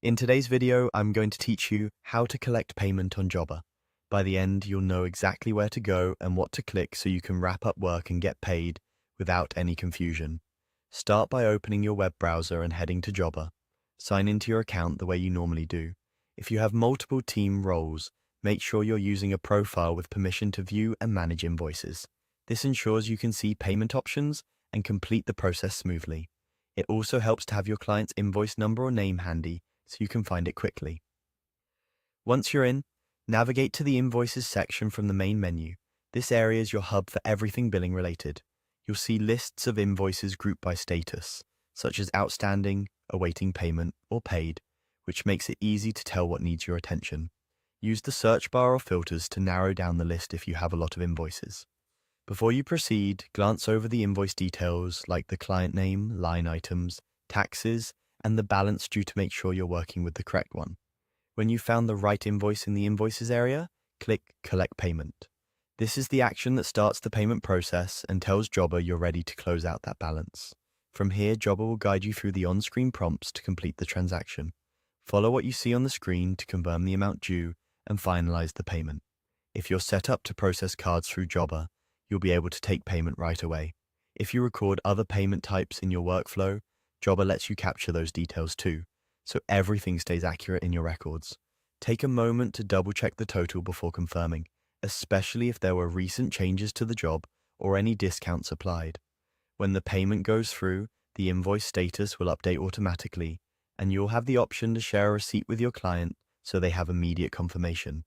In today's video, I'm going to teach you how to collect payment on Jobber. By the end, you'll know exactly where to go and what to click so you can wrap up work and get paid without any confusion. Start by opening your web browser and heading to Jobber. Sign into your account the way you normally do. If you have multiple team roles, make sure you're using a profile with permission to view and manage invoices. This ensures you can see payment options and complete the process smoothly. It also helps to have your client's invoice number or name handy so you can find it quickly. Once you're in, navigate to the Invoices section from the main menu. This area is your hub for everything billing related. You'll see lists of invoices grouped by status, such as outstanding, awaiting payment, or paid, which makes it easy to tell what needs your attention. Use the search bar or filters to narrow down the list if you have a lot of invoices. Before you proceed, glance over the invoice details like the client name, line items, taxes, and the balance due to make sure you're working with the correct one. When you've found the right invoice in the Invoices area, click Collect Payment. This is the action that starts the payment process and tells Jobber you're ready to close out that balance. From here, Jobber will guide you through the on-screen prompts to complete the transaction. Follow what you see on the screen to confirm the amount due and finalize the payment. If you're set up to process cards through Jobber, you'll be able to take payment right away. If you record other payment types in your workflow, Jobber lets you capture those details too, so everything stays accurate in your records. Take a moment to double-check the total before confirming, especially if there were recent changes to the job or any discounts applied. When the payment goes through, the invoice status will update automatically, and you'll have the option to share a receipt with your client so they have immediate confirmation.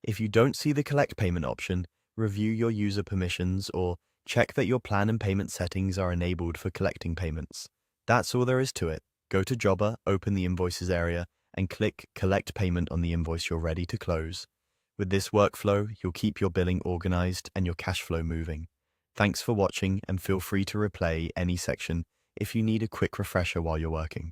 If you don't see the Collect Payment option, review your user permissions or check that your plan and payment settings are enabled for collecting payments. That's all there is to it. Go to Jobber, open the Invoices area, and click Collect Payment on the invoice you're ready to close. With this workflow, you'll keep your billing organized and your cash flow moving. Thanks for watching, and feel free to replay any section if you need a quick refresher while you're working.